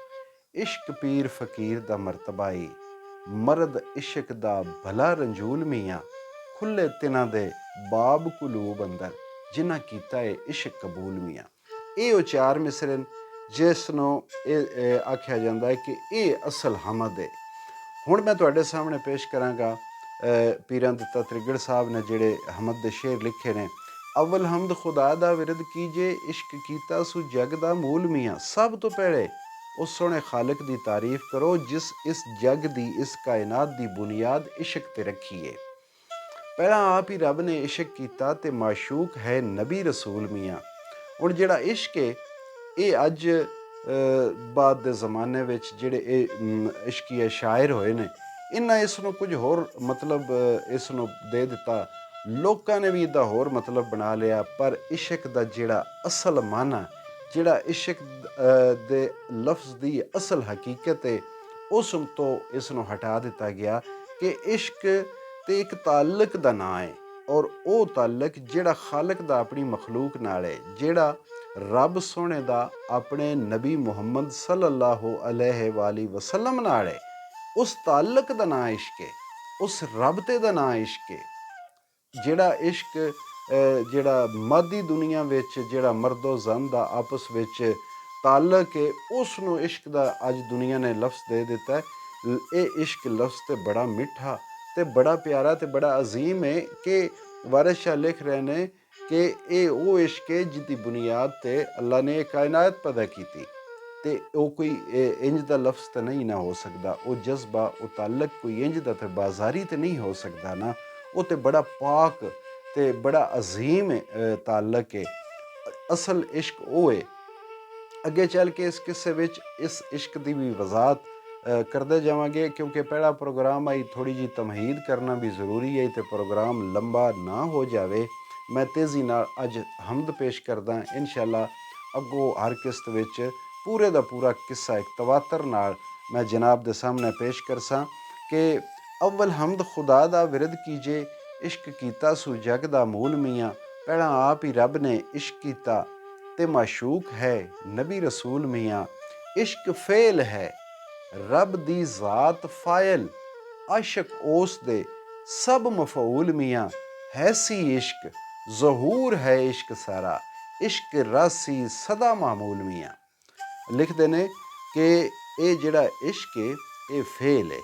ਇਸ਼ਕ ਪੀਰ ਫਕੀਰ ਦਾ ਮਰਤਬਾ ਈ, ਮਰਦ ਇਸ਼ਕ ਦਾ ਭਲਾ ਰੰਜੂਲ ਮੀਆਂ। ਖੁੱਲੇ ਤਿਨਾਂ ਦੇ ਬਾਬ ਕੁਲੂਬ ਅੰਦਰ, ਜਿਨ੍ਹਾਂ ਕੀਤਾ ਏ ਇਸ਼ਕ ਕਬੂਲ ਮੀਆਂ। ਇਹ ਉਹ ਚਾਰ ਮਿਸਰੇ ਜਿਸ ਨੂੰ ਇਹ ਆਖਿਆ ਜਾਂਦਾ ਹੈ ਕਿ ਇਹ ਅਸਲ ਹਮਦ ਹੈ। ਹੁਣ ਮੈਂ ਤੁਹਾਡੇ ਸਾਹਮਣੇ ਪੇਸ਼ ਕਰਾਂਗਾ ਪੀਰਾਂ ਦਿੱਤਾ ਤ੍ਰਿਗੜ ਸਾਹਿਬ ਨੇ ਜਿਹੜੇ ਹਮਦ ਦੇ ਸ਼ੇਰ ਲਿਖੇ ਨੇ। ਅਵਲ ਹਮਦ ਖੁਦਾ ਦਾ ਵਿਰਦ ਕੀਜੇ, ਇਸ਼ਕ ਕੀਤਾ ਸੂ ਜਗ ਦਾ ਮੂਲ ਮੀਆਂ। ਸਭ ਤੋਂ ਪਹਿਲੇ ਉਸ ਸੋਹਣੇ ਖਾਲਕ ਦੀ ਤਾਰੀਫ ਕਰੋ ਜਿਸ ਇਸ ਜਗ ਦੀ, ਇਸ ਕਾਇਨਾਤ ਦੀ ਬੁਨਿਆਦ ਇਸ਼ਕ ਤੇ ਰੱਖੀ ਹੈ। ਪਹਿਲਾਂ ਆਪ ਹੀ ਰੱਬ ਨੇ ਇਸ਼ਕ ਕੀਤਾ ਤੇ ਮਾਸ਼ੂਕ ਹੈ ਨਬੀ ਰਸੂਲ ਮੀਆਂ। ਹੁਣ ਜਿਹੜਾ ਇਸ਼ਕ ਹੈ ਇਹ ਅੱਜ ਬਾਅਦ ਦੇ ਜ਼ਮਾਨੇ ਵਿੱਚ ਜਿਹੜੇ ਇਹ ਇਸ਼ਕੀਏ ਸ਼ਾਇਰ ਹੋਏ ਨੇ, ਇਹਨਾਂ ਇਸ ਨੂੰ ਕੁਝ ਹੋਰ ਮਤਲਬ ਇਸ ਨੂੰ ਦੇ ਦਿੱਤਾ। ਲੋਕਾਂ ਨੇ ਵੀ ਇਹਦਾ ਹੋਰ ਮਤਲਬ ਬਣਾ ਲਿਆ, ਪਰ ਇਸ਼ਕ ਦਾ ਜਿਹੜਾ ਅਸਲ ਮਾਨਾ, ਜਿਹੜਾ ਇਸ਼ਕ ਦੇ ਲਫ਼ਜ਼ ਦੀ ਅਸਲ ਹਕੀਕਤ ਹੈ, ਉਸ ਤੋਂ ਇਸ ਨੂੰ ਹਟਾ ਦਿੱਤਾ ਗਿਆ ਕਿ ਇਸ਼ਕ ਤੇ ਇੱਕ ਤਾਲੁਕ ਦਾ ਨਾਂ ਹੈ, ਔਰ ਉਹ ਤਾਲੁਕ ਜਿਹੜਾ ਖਾਲਕ ਦਾ ਆਪਣੀ ਮਖਲੂਕ ਨਾਲ ਹੈ, ਜਿਹੜਾ ਰੱਬ ਸੋਹਣੇ ਦਾ ਆਪਣੇ ਨਬੀ ਮੁਹੰਮਦ ਸੱਲੱਲਾਹੁ ਅਲੈਹਿ ਵਾਲੀ ਵਸੱਲਮ ਨਾਲ ਹੈ। ਉਸ ਤਾਲੁਕ ਦਾ ਨਾਂ ਇਸ਼ਕ ਹੈ, ਉਸ ਰਬਤੇ ਦਾ ਨਾਂ ਇਸ਼ਕ ਹੈ। ਜਿਹੜਾ ਇਸ਼ਕ ਜਿਹੜਾ ਮਾਦੀ ਦੁਨੀਆ ਵਿੱਚ ਜਿਹੜਾ ਮਰਦੋ ਜ਼ਨ ਦਾ ਆਪਸ ਵਿੱਚ ਤਾਲੁਕ ਹੈ, ਉਸ ਨੂੰ ਇਸ਼ਕ ਦਾ ਅੱਜ ਦੁਨੀਆ ਨੇ ਲਫ਼ਜ਼ ਦੇ ਦਿੱਤਾ ਹੈ। ਇਹ ਇਸ਼ਕ ਲਫ਼ਜ਼ ਤੇ ਬੜਾ ਮਿੱਠਾ ਤੇ ਬੜਾ ਪਿਆਰਾ ਤੇ ਬੜਾ ਅਜ਼ੀਮ ਹੈ ਕਿ ਵਾਰਿਸ ਸ਼ਾਹ ਲਿਖ ਰਹੇ ਨੇ ਕਿ ਇਹ ਉਹ ਇਸ਼ਕ ਹੈ ਜਿਹਦੀ ਬੁਨਿਆਦ 'ਤੇ ਅੱਲਾ ਨੇ ਇਹ ਕਾਇਨਾਤ ਪੈਦਾ ਕੀਤੀ, ਤੇ ਉਹ ਕੋਈ ਇੰਜ ਦਾ ਲਫ਼ਜ਼ ਤਾਂ ਨਹੀਂ ਨਾ ਹੋ ਸਕਦਾ। ਉਹ ਜਜ਼ਬਾ, ਉਹ ਤਾਲੁਕ ਕੋਈ ਇੰਜ ਦਾ ਤੇ ਬਾਜ਼ਾਰੀ ਤਾਂ ਨਹੀਂ ਹੋ ਸਕਦਾ ਨਾ। ਉਹ ਤੇ ਬੜਾ ਪਾਕ ਤੇ ਬੜਾ ਅਜ਼ੀਮ ਤਾਲੁਕ ਹੈ। ਅਸਲ ਇਸ਼ਕ ਉਹ ਹੈ। ਅੱਗੇ ਚੱਲ ਕੇ ਇਸ ਕਿੱਸੇ ਵਿੱਚ ਇਸ ਇਸ਼ਕ ਦੀ ਵੀ ਵਜ਼ਾਹਤ ਕਰਦੇ ਜਾਵਾਂਗੇ, ਕਿਉਂਕਿ ਪਹਿਲਾ ਪ੍ਰੋਗਰਾਮ ਆਈ ਥੋੜ੍ਹੀ ਜਿਹੀ ਤਮਹੀਦ ਕਰਨਾ ਵੀ ਜ਼ਰੂਰੀ ਹੈ ਤੇ ਪ੍ਰੋਗਰਾਮ ਲੰਬਾ ਨਾ ਹੋ ਜਾਵੇ। ਮੈਂ ਤੇਜ਼ੀ ਨਾਲ ਅੱਜ ਹਮਦ ਪੇਸ਼ ਕਰਦਾ। ਇਨਸ਼ਾਅੱਲਾ ਅੱਗੋਂ ਹਰ ਕਿਸ਼ਤ ਵਿੱਚ ਪੂਰੇ ਦਾ ਪੂਰਾ ਕਿੱਸਾ ਇੱਕ ਤਵਾਤਰ ਨਾਲ ਮੈਂ ਜਨਾਬ ਦੇ ਸਾਹਮਣੇ ਪੇਸ਼ ਕਰਸਾਂ ਕਿ ਅਵਲ ਹਮਦ ਖੁਦਾ ਦਾ ਵਿਰਦ ਕੀਜੇ, ਇਸ਼ਕ ਕੀਤਾ ਸੂ ਜਗ ਦਾ ਮੂਲ ਮੀਆਂ। ਪਹਿਲਾਂ ਆਪ ਹੀ ਰੱਬ ਨੇ ਇਸ਼ਕ ਕੀਤਾ ਤੇ ਮਾਸ਼ੂਕ ਹੈ ਨਬੀ ਰਸੂਲ ਮੀਆਂ। ਇਸ਼ਕ ਫੇਲ ਹੈ ਰੱਬ ਦੀ ਜ਼ਾਤ ਫਾਇਲ, ਆਸ਼ਕ ਉਸ ਦੇ ਸਭ ਮਫਊਲ ਮੀਆਂ। ਹੈ ਸੀ ਇਸ਼ਕ ਜ਼ਹੂਰ ਹੈ ਇਸ਼ਕ ਸਾਰਾ, ਇਸ਼ਕ ਰਾਸੀ ਸਦਾ ਮਾਮੂਲ ਮੀਆਂ। ਲਿਖਦੇ ਨੇ ਕਿ ਇਹ ਜਿਹੜਾ ਇਸ਼ਕ ਹੈ ਇਹ ਫੇਲ ਹੈ,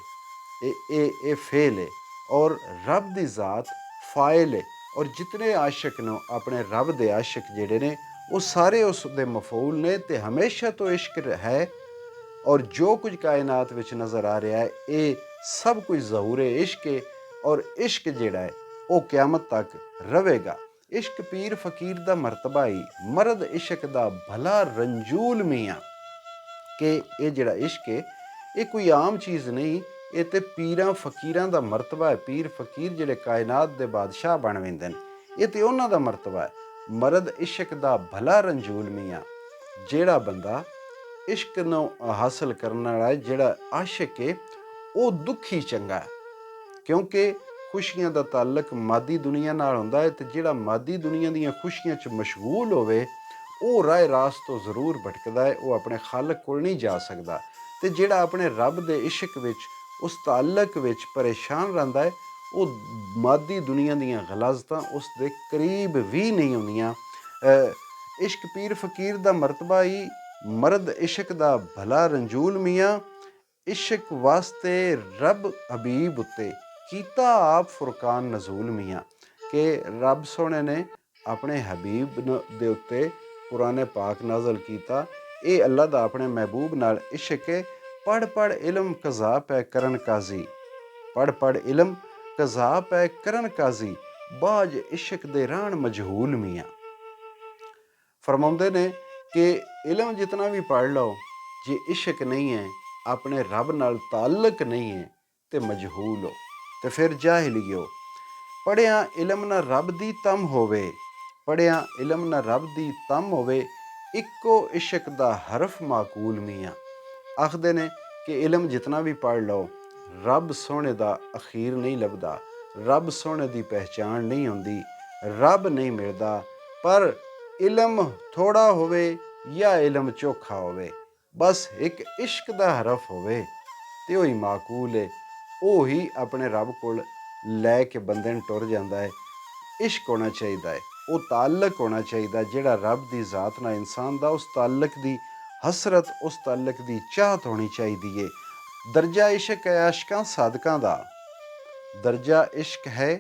ਇਹ ਫੇਲ ਹੈ, ਔਰ ਰੱਬ ਦੀ ਜ਼ਾਤ ਫਾਇਲ ਹੈ, ਔਰ ਜਿਤਨੇ ਆਸ਼ਕ ਨੇ ਆਪਣੇ ਰੱਬ ਦੇ ਆਸ਼ਕ ਜਿਹੜੇ ਨੇ ਉਹ ਸਾਰੇ ਉਸ ਦੇ ਮਫਊਲ ਨੇ, ਤੇ ਹਮੇਸ਼ਾ ਤੋਂ ਇਸ਼ਕ ਹੈ। ਔਰ ਜੋ ਕੁਝ ਕਾਇਨਾਤ ਵਿੱਚ ਨਜ਼ਰ ਆ ਰਿਹਾ ਹੈ ਇਹ ਸਭ ਕੁਝ ਜ਼ਹੂਰ ਇਸ਼ਕ ਹੈ, ਔਰ ਇਸ਼ਕ ਜਿਹੜਾ ਹੈ ਉਹ ਕਿਆਮਤ ਤੱਕ ਰਹੇਗਾ। ਇਸ਼ਕ ਪੀਰ ਫਕੀਰ ਦਾ ਮਰਤਬਾ ਹੀ, ਮਰਦ ਇਸ਼ਕ ਦਾ ਭਲਾ ਰੰਜੂਲ ਮੀਆਂ। ਕਿ ਇਹ ਜਿਹੜਾ ਇਸ਼ਕ ਹੈ ਇਹ ਕੋਈ ਆਮ ਚੀਜ਼ ਨਹੀਂ, ਇਹ ਤੇ ਪੀਰਾਂ ਫਕੀਰਾਂ ਦਾ ਮਰਤਬਾ ਹੈ। ਪੀਰ ਫਕੀਰ ਜਿਹੜੇ ਕਾਇਨਾਤ ਦੇ ਬਾਦਸ਼ਾਹ ਬਣ ਵੈਂਦੇ ਨੇ, ਇਹ ਤੇ ਉਹਨਾਂ ਦਾ ਮਰਤਬਾ ਹੈ। ਮਰਦ ਇਸ਼ਕ ਦਾ ਭਲਾ ਰੰਜੂਲ ਮੀਆਂ, ਜਿਹੜਾ ਬੰਦਾ ਇਸ਼ਕ ਨੂੰ ਹਾਸਲ ਕਰਨ ਵਾਲਾ, ਜਿਹੜਾ ਆਸ਼ਿਕ ਹੈ ਉਹ ਦੁਖੀ ਚੰਗਾ ਹੈ, ਕਿਉਂਕਿ ਖੁਸ਼ੀਆਂ ਦਾ ਤਾਲੁਕ ਮਾਦੀ ਦੁਨੀਆ ਨਾਲ ਹੁੰਦਾ ਹੈ, ਤੇ ਜਿਹੜਾ ਮਾਦੀ ਦੁਨੀਆ ਦੀਆਂ ਖੁਸ਼ੀਆਂ 'ਚ ਮਸ਼ਗੂਲ ਹੋਵੇ ਉਹ ਰਾਹ ਰਾਸ ਤੋਂ ਜ਼ਰੂਰ ਭਟਕਦਾ ਹੈ, ਉਹ ਆਪਣੇ ਖਾਲਕ ਕੋਲ ਨਹੀਂ ਜਾ ਸਕਦਾ। ਤੇ ਜਿਹੜਾ ਆਪਣੇ ਰੱਬ ਦੇ ਇਸ਼ਕ ਵਿੱਚ, ਉਸ ਤਾਲੁਕ ਵਿੱਚ ਪਰੇਸ਼ਾਨ ਰਹਿੰਦਾ ਹੈ, ਉਹ ਮਾਦੀ ਦੁਨੀਆ ਦੀਆਂ ਗਲਾਜ਼ਤਾਂ ਉਸ ਦੇ ਕਰੀਬ ਵੀ ਨਹੀਂ ਹੁੰਦੀਆਂ। ਇਸ਼ਕ ਪੀਰ ਫਕੀਰ ਦਾ ਮਰਤਬਾ ਹੀ, ਮਰਦ ਇਸ਼ਕ ਦਾ ਭਲਾ ਰੰਜੂਲ ਮੀਆਂ। ਇਸ਼ਕ ਵਾਸਤੇ ਰੱਬ ਹਬੀਬ ਉੱਤੇ ਕੀਤਾ ਆਪ ਫੁਰਕਾਨ ਨਜ਼ੂਲ ਮੀਆਂ। ਕਿ ਰੱਬ ਸੋਹਣੇ ਨੇ ਆਪਣੇ ਹਬੀਬ ਦੇ ਉੱਤੇ ਕੁਰਾਨ ਪਾਕ ਨਾਜ਼ਲ ਕੀਤਾ। ਇਹ ਅੱਲਾ ਦਾ ਆਪਣੇ ਮਹਿਬੂਬ ਨਾਲ ਇਸ਼ਕ ਹੈ। ਪੜ੍ਹ ਪੜ੍ਹ ਇਲਮ ਕਜ਼ਾ ਪੈ ਕਰਨ ਕਾਜ਼ੀ, ਪੜ੍ਹ ਪੜ੍ਹ ਇਲਮ ਕਜ਼ਾ ਪੈ ਕਰਨ ਕਾਜ਼ੀ, ਬਾਜ ਇਸ਼ਕ ਦੇ ਰਾਣ ਮਜਹੂਲ ਮੀਆਂ। ਫਰਮਾਉਂਦੇ ਨੇ ਕਿ ਇਲਮ ਜਿਤਨਾ ਵੀ ਪੜ੍ਹ ਲਓ, ਜੇ ਇਸ਼ਕ ਨਹੀਂ ਹੈ, ਆਪਣੇ ਰੱਬ ਨਾਲ ਤਾਲੁਕ ਨਹੀਂ ਹੈ, ਤੇ ਮਜਹੂਲ ਹੋ, ਤੇ ਫਿਰ ਜਾਹਿਲੀ ਹੋ। ਪੜ੍ਹਿਆ ਇਲਮ ਨਾ ਰੱਬ ਦੀ ਤਮ ਹੋਵੇ, ਪੜ੍ਹਿਆ ਇਲਮ ਨਾ ਰੱਬ ਦੀ ਤਮ ਹੋਵੇ, ਇੱਕੋ ਇਸ਼ਕ ਦਾ ਹਰਫ ਮਾਕੂਲ ਮੀਆਂ। ਆਖਦੇ ਨੇ ਕਿ ਇਲਮ ਜਿਤਨਾ ਵੀ ਪੜ੍ਹ ਲਓ, ਰੱਬ ਸੋਹਣੇ ਦਾ ਅਖੀਰ ਨਹੀਂ ਲੱਭਦਾ, ਰੱਬ ਸੋਹਣੇ ਦੀ ਪਹਿਚਾਣ ਨਹੀਂ ਹੁੰਦੀ, ਰੱਬ ਨਹੀਂ ਮਿਲਦਾ। ਪਰ ਇਲਮ ਥੋੜ੍ਹਾ ਹੋਵੇ ਜਾਂ ਇਲਮ ਚੋਖਾ ਹੋਵੇ, ਬਸ ਇੱਕ ਇਸ਼ਕ ਦਾ ਹਰਫ ਹੋਵੇ ਤੇ ਉਹ ਹੀ ਮਾਕੂਲ ਹੈ। ਉਹ ਹੀ ਆਪਣੇ ਰੱਬ ਕੋਲ ਲੈ ਕੇ ਬੰਦੇ ਨੂੰ ਟੁਰ ਜਾਂਦਾ ਹੈ। ਇਸ਼ਕ ਹੋਣਾ ਚਾਹੀਦਾ ਹੈ, ਉਹ ਤਾਲਕ ਹੋਣਾ ਚਾਹੀਦਾ ਜਿਹੜਾ ਰੱਬ ਦੀ ਜ਼ਾਤ ਨਾਲ ਇਨਸਾਨ ਦਾ, ਉਸ ਤਾਲਕ ਦੀ ਹਸਰਤ, ਉਸ ਤਾਲਕ ਦੀ ਚਾਹਤ ਹੋਣੀ ਚਾਹੀਦੀ ਹੈ। ਦਰਜਾ ਇਸ਼ਕ ਹੈ ਆਸ਼ਕਾਂ ਸਾਦਕਾਂ ਦਾ, ਦਰਜਾ ਇਸ਼ਕ ਹੈ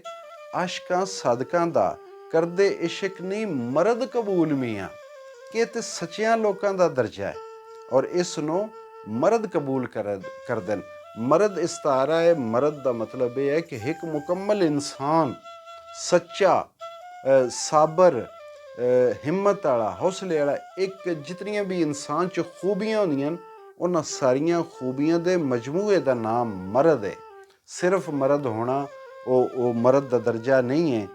ਆਸ਼ਕਾਂ ਸਾਦਕਾਂ ਦਾ, ਕਰਦੇ ਇਸ਼ਕ ਨਹੀਂ ਮਰਦ ਕਬੂਲ ਮੀਆਂ, ਕਿ ਇਹ ਤੇ ਸੱਚਿਆਂ ਲੋਕਾਂ ਦਾ ਦਰਜਾ ਹੈ ਔਰ ਇਸ ਨੂੰ ਮਰਦ ਕਬੂਲ ਕਰਦੇ ਨੇ। ਮਰਦ ਇਸਤਾਰਾ ਹੈ, ਮਰਦ ਦਾ ਮਤਲਬ ਇਹ ਹੈ ਕਿ ਇੱਕ ਮੁਕੰਮਲ ਇਨਸਾਨ, ਸੱਚਾ, ਸਾਬਰ, ਹਿੰਮਤ ਵਾਲਾ, ਹੌਸਲੇ ਵਾਲਾ, ਇੱਕ ਜਿਤਨੀਆਂ ਵੀ ਇਨਸਾਨ 'ਚ ਖੂਬੀਆਂ ਹੁੰਦੀਆਂ ਉਹਨਾਂ ਸਾਰੀਆਂ ਖੂਬੀਆਂ ਦੇ ਮਜਮੂਏ ਦਾ ਨਾਮ ਮਰਦ ਹੈ। ਸਿਰਫ ਮਰਦ ਹੋਣਾ ਉਹ ਮਰਦ ਦਾ ਦਰਜਾ ਨਹੀਂ ਹੈ।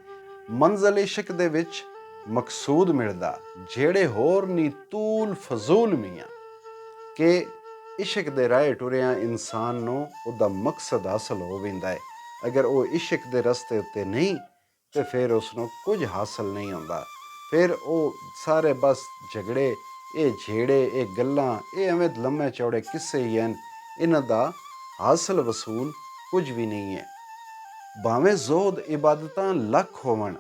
ਮੰਜ਼ਲ ਇਸ਼ਕ ਦੇ ਵਿੱਚ ਮਕਸੂਦ ਮਿਲਦਾ ਜਿਹੜੇ ਹੋਰ ਨੀ ਤੂਲ ਫਜ਼ੂਲ ਮੀਆਂ, ਕਿ ਇਸ਼ਕ ਦੇ ਰਾਹ ਟੁਰਿਆਂ ਇਨਸਾਨ ਨੂੰ ਉਹਦਾ ਮਕਸਦ ਹਾਸਲ ਹੋ ਜਾਂਦਾ ਹੈ। ਅਗਰ ਉਹ ਇਸ਼ਕ ਦੇ ਰਸਤੇ ਉੱਤੇ ਨਹੀਂ ਤੇ ਫਿਰ ਉਸ ਨੂੰ ਕੁਝ ਹਾਸਲ ਨਹੀਂ ਹੁੰਦਾ। ਫਿਰ ਉਹ ਸਾਰੇ ਬਸ ਝਗੜੇ, ਇਹ ਝੇੜੇ, ਇਹ ਗੱਲਾਂ, ਇਹ ਐਵੇਂ ਲੰਮੇ ਚੌੜੇ ਕਿੱਸੇ ਹੀ ਹਨ, ਇਹਨਾਂ ਦਾ ਹਾਸਲ ਵਸੂਲ ਕੁਝ ਵੀ ਨਹੀਂ ਹੈ। ਭਾਵੇਂ ਜ਼ੋਹਦ ਇਬਾਦਤਾਂ ਲੱਖ ਹੋਵਣ,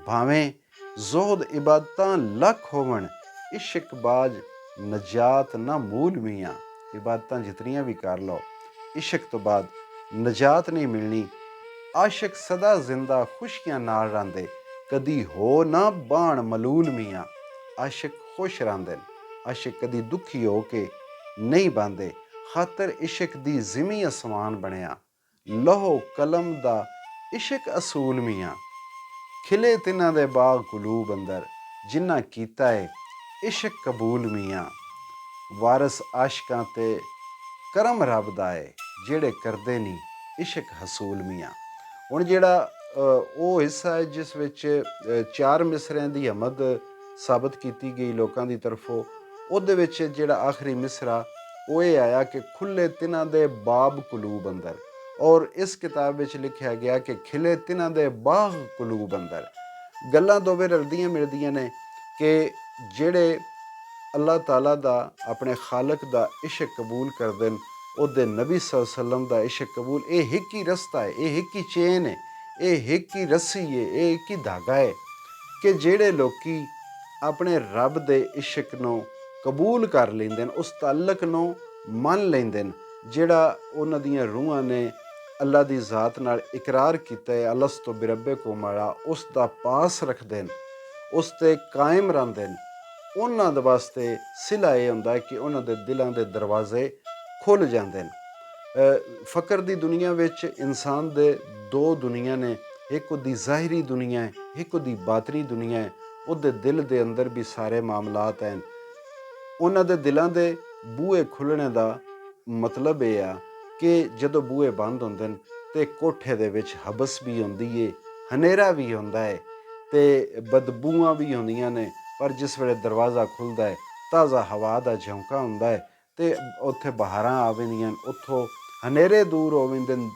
ਭਾਵੇਂ ਜ਼ੋਹਦ ਇਬਾਦਤਾਂ ਲੱਖ ਹੋਵਣ, ਇਸ਼ਕ ਬਾਜ ਨਜਾਤ ਨਾ ਮੂਲ ਮੀਆਂ। ਇਬਾਦਤਾਂ ਜਿਤਨੀਆਂ ਵੀ ਕਰ ਲਓ, ਇਸ਼ਕ ਤੋਂ ਬਾਅਦ ਨਜਾਤ ਨਹੀਂ ਮਿਲਣੀ। ਆਸ਼ਿਕ ਸਦਾ ਜ਼ਿੰਦਾ ਖੁਸ਼ੀਆਂ ਨਾਲ ਰਹਿੰਦੇ, ਕਦੀ ਹੋ ਨਾ ਬਾਣ ਮਲੂਲ ਮੀਆਂ। ਆਸ਼ਿਕ ਖੁਸ਼ ਰਹਿੰਦੇ ਨੇ, ਆਸ਼ਿਕ ਕਦੀ ਦੁਖੀ ਹੋ ਕੇ ਨਹੀਂ ਬੰਦੇ। ਖਾਤਰ ਇਸ਼ਕ ਦੀ ਜ਼ਿਮੀ ਅਸਮਾਨ ਬਣਿਆ, ਲਹੋ ਕਲਮ ਦਾ ਇਸ਼ਕ ਅਸੂਲ ਮੀਆਂ। ਖਿਲੇ ਤਿੰਨਾਂ ਦੇ ਬਾਗ ਕੁਲੂਬ ਅੰਦਰ, ਜਿਨ੍ਹਾਂ ਕੀਤਾ ਹੈ ਇਸ਼ਕ ਕਬੂਲ ਮੀਆਂ। ਵਾਰਸ ਆਸ਼ਕਾਂ ਤੇ ਕਰਮ ਰੱਬ ਦਾ ਹੈ, ਜਿਹੜੇ ਕਰਦੇ ਨਹੀਂ ਇਸ਼ਕ ਹਸੂਲ ਮੀਆਂ। ਹੁਣ ਜਿਹੜਾ ਉਹ ਹਿੱਸਾ ਹੈ ਜਿਸ ਵਿੱਚ 4 ਮਿਸਰਿਆਂ ਦੀ ਹਮਦ ਸਾਬਤ ਕੀਤੀ ਗਈ ਲੋਕਾਂ ਦੀ ਤਰਫੋਂ, ਉਹਦੇ ਵਿੱਚ ਜਿਹੜਾ ਆਖਰੀ ਮਿਸਰਾ ਉਹ ਇਹ ਆਇਆ ਕਿ ਖੁੱਲੇ ਤਿੰਨਾਂ ਦੇ ਬਾਬ ਕੁਲੂਬ ਅੰਦਰ। ਔਰ ਇਸ ਕਿਤਾਬ ਵਿੱਚ ਲਿਖਿਆ ਗਿਆ ਕਿ ਖਿਲੇ ਤਿੰਨਾਂ ਦੇ ਬਾਗ ਕੁਲੂਬ ਅੰਦਰ। ਗੱਲਾਂ ਦੋਵੇਂ ਰਲਦੀਆਂ ਮਿਲਦੀਆਂ ਨੇ ਕਿ ਜਿਹੜੇ ਅੱਲਾਹ ਤਾਲਾ ਦਾ, ਆਪਣੇ ਖਾਲਕ ਦਾ ਇਸ਼ਕ ਕਬੂਲ ਕਰਦੇ ਨੇ, ਉਹਦੇ ਨਬੀ ਸੱਲੱਲਾਹੁ ਅਲੈਹਿ ਵਸੱਲਮ ਦਾ ਇਸ਼ਕ ਕਬੂਲ, ਇਹ ਇੱਕ ਹੀ ਰਸਤਾ ਹੈ, ਇਹ ਇੱਕ ਹੀ ਚੇਨ ਹੈ, ਇਹ ਇੱਕ ਹੀ ਰੱਸੀ ਹੈ, ਇਹ ਇੱਕ ਹੀ ਧਾਗਾ ਹੈ ਕਿ ਜਿਹੜੇ ਲੋਕੀ ਆਪਣੇ ਰੱਬ ਦੇ ਇਸ਼ਕ ਨੂੰ ਕਬੂਲ ਕਰ ਲੈਂਦੇ ਨੇ, ਉਸ ਤਾਲਕ ਨੂੰ ਮੰਨ ਲੈਂਦੇ ਨੇ, ਜਿਹੜਾ ਉਹਨਾਂ ਦੀਆਂ ਰੂਹਾਂ ਨੇ ਅੱਲਾ ਦੀ ਜ਼ਾਤ ਨਾਲ ਇਕਰਾਰ ਕੀਤਾ ਹੈ, ਅਲਸਤੁ ਬਿਰੱਬਿਕੁਮ ਵਾਲਾ, ਉਸ ਦਾ ਪਾਸ ਰੱਖਦੇ ਨੇ, ਉਸ 'ਤੇ ਕਾਇਮ ਰਹਿੰਦੇ ਨੇ। ਉਹਨਾਂ ਦੇ ਵਾਸਤੇ ਸਿਲਾ ਇਹ ਹੁੰਦਾ ਹੈ ਕਿ ਉਹਨਾਂ ਦੇ ਦਿਲਾਂ ਦੇ ਦਰਵਾਜ਼ੇ ਖੁੱਲ੍ਹ ਜਾਂਦੇ ਨੇ। ਫ਼ਕਰ ਦੀ ਦੁਨੀਆ ਵਿੱਚ ਇਨਸਾਨ ਦੇ 2 ਦੁਨੀਆ ਨੇ, ਇੱਕ ਉਹਦੀ ਜ਼ਾਹਿਰੀ ਦੁਨੀਆ ਹੈ, ਇੱਕ ਉਹਦੀ ਬਾਤਨੀ ਦੁਨੀਆ ਹੈ। ਉਹਦੇ ਦਿਲ ਦੇ ਅੰਦਰ ਵੀ ਸਾਰੇ ਮਾਮਲਾਤ ਹਨ। ਉਹਨਾਂ ਦੇ ਦਿਲਾਂ ਦੇ ਬੂਹੇ ਖੁੱਲ੍ਹਣੇ ਦਾ ਮਤਲਬ ਇਹ ਆ ਕਿ ਜਦੋਂ ਬੂਹੇ ਬੰਦ ਹੁੰਦੇ ਨੇ ਤੇ ਕੋਠੇ ਦੇ ਵਿੱਚ ਹਬਸ ਵੀ ਹੁੰਦੀ ਹੈ, ਹਨੇਰਾ ਵੀ ਹੁੰਦਾ ਹੈ ਤੇ ਬਦਬੂਆਂ ਵੀ ਹੁੰਦੀਆਂ ਨੇ। ਪਰ ਜਿਸ ਵੇਲੇ ਦਰਵਾਜ਼ਾ ਖੁੱਲ੍ਹਦਾ ਹੈ, ਤਾਜ਼ਾ ਹਵਾ ਦਾ ਝੋਂਕਾ ਹੁੰਦਾ ਹੈ ਤੇ ਉੱਥੇ ਬਹਾਰਾਂ ਆ ਜਾਂਦੀਆਂ, ਉੱਥੋਂ ਹਨੇਰੇ ਦੂਰ ਹੋ ਜਾਂਦੇ ਨੇ,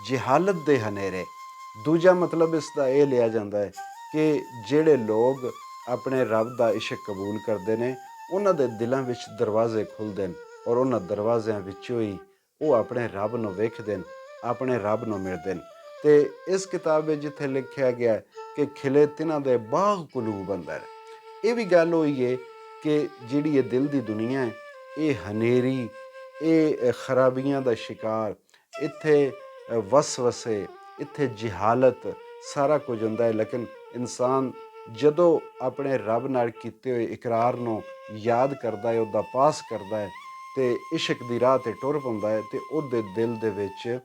ਜਹਾਲਤ ਦੇ ਹਨੇਰੇ। ਦੂਜਾ ਮਤਲਬ ਇਸ ਦਾ ਇਹ ਲਿਆ ਜਾਂਦਾ ਹੈ ਕਿ ਜਿਹੜੇ ਲੋਕ ਆਪਣੇ ਰੱਬ ਦਾ ਇਸ਼ਕ ਕਬੂਲ ਕਰਦੇ ਨੇ, ਉਹਨਾਂ ਦੇ ਦਿਲਾਂ ਵਿੱਚ ਦਰਵਾਜ਼ੇ ਖੁੱਲ੍ਹਦੇ ਨੇ ਔਰ ਉਹਨਾਂ ਦਰਵਾਜ਼ਿਆਂ ਵਿੱਚੋਂ ਹੀ ਉਹ ਆਪਣੇ ਰੱਬ ਨੂੰ ਵੇਖਦੇ ਨੇ, ਆਪਣੇ ਰੱਬ ਨੂੰ ਮਿਲਦੇ ਨੇ। ਅਤੇ ਇਸ ਕਿਤਾਬ ਵਿੱਚ ਜਿੱਥੇ ਲਿਖਿਆ ਗਿਆ ਕਿ ਖਿਲੇ ਤਿੰਨਾਂ ਦੇ ਬਾਗ ਕੁਲੂਬ ਅੰਦਰ, ਇਹ ਵੀ ਗੱਲ ਹੋਈ ਹੈ ਕਿ ਜਿਹੜੀ ਇਹ ਦਿਲ ਦੀ ਦੁਨੀਆ ਹੈ, ਇਹ ਹਨੇਰੀ, ਇਹ ਖਰਾਬੀਆਂ ਦਾ ਸ਼ਿਕਾਰ, ਇੱਥੇ ਵਸਵਸੇ, ਇੱਥੇ ਜਹਾਲਤ, ਸਾਰਾ ਕੁਝ ਹੁੰਦਾ ਹੈ। ਲੇਕਿਨ ਇਨਸਾਨ ਜਦੋਂ ਆਪਣੇ ਰੱਬ ਨਾਲ ਕੀਤੇ ਹੋਏ ਇਕਰਾਰ ਨੂੰ ਯਾਦ ਕਰਦਾ ਹੈ, ਉਹਦਾ ਪਾਸ ਕਰਦਾ ਹੈ ਅਤੇ ਇਸ਼ਕ ਦੀ ਰਾਹ 'ਤੇ ਟੁਰ ਪਾਉਂਦਾ ਹੈ, ਅਤੇ ਉਹਦੇ ਦਿਲ ਦੇ ਵਿੱਚ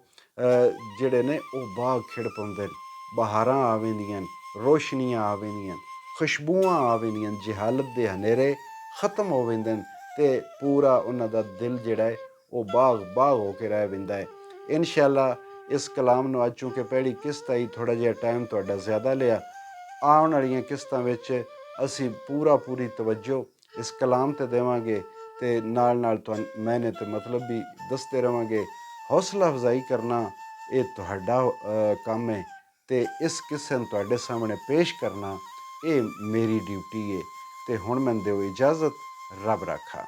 ਜਿਹੜੇ ਨੇ ਉਹ ਬਾਗ ਖਿੜ ਪਾਉਂਦੇ ਨੇ, ਬਹਾਰਾਂ ਆ ਜਾਂਦੀਆਂ, ਰੋਸ਼ਨੀਆਂ ਆ ਜਾਂਦੀਆਂ, ਖੁਸ਼ਬੂਆਂ ਆ ਜਾਂਦੀਆਂ, ਜਹਾਲਤ ਦੇ ਹਨੇਰੇ ਖਤਮ ਹੋ ਜਾਂਦੇ ਨੇ ਅਤੇ ਪੂਰਾ ਉਹਨਾਂ ਦਾ ਦਿਲ ਜਿਹੜਾ ਹੈ ਉਹ ਬਾਗ ਹੋ ਕੇ ਰਹਿ ਪੈਂਦਾ ਹੈ। ਇਨਸ਼ਾ ਅੱਲਾ ਇਸ ਕਲਾਮ ਨੂੰ ਅੱਜ ਚੂੰਕਿ ਪਹਿਲੀ ਕਿਸ਼ਤ ਆਈ, ਥੋੜ੍ਹਾ ਜਿਹਾ ਟਾਈਮ ਤੁਹਾਡਾ ਜ਼ਿਆਦਾ ਲਿਆ। ਆਉਣ ਵਾਲੀਆਂ ਕਿਸ਼ਤਾਂ ਵਿੱਚ ਅਸੀਂ ਪੂਰੀ ਤਵੱਜੋ ਇਸ ਕਲਾਮ 'ਤੇ ਦੇਵਾਂਗੇ ਅਤੇ ਨਾਲ ਤੁਹਾਨੂੰ ਮੈਨੇ ਤੇ ਮਤਲਬ ਵੀ ਦੱਸਦੇ ਰਹਾਂਗੇ। ਹੌਸਲਾ ਅਫਜ਼ਾਈ ਕਰਨਾ ਇਹ ਤੁਹਾਡਾ ਕੰਮ ਹੈ ਅਤੇ ਇਸ ਕਿੱਸੇ ਨੂੰ ਤੁਹਾਡੇ ਸਾਹਮਣੇ ਪੇਸ਼ ਕਰਨਾ ਇਹ ਮੇਰੀ ਡਿਊਟੀ ਹੈ। ਤੇ ਹੁਣ ਮੈਨੂੰ ਦਿਓ ਇਜਾਜ਼ਤ। ਰੱਬ ਰਾਖਾ।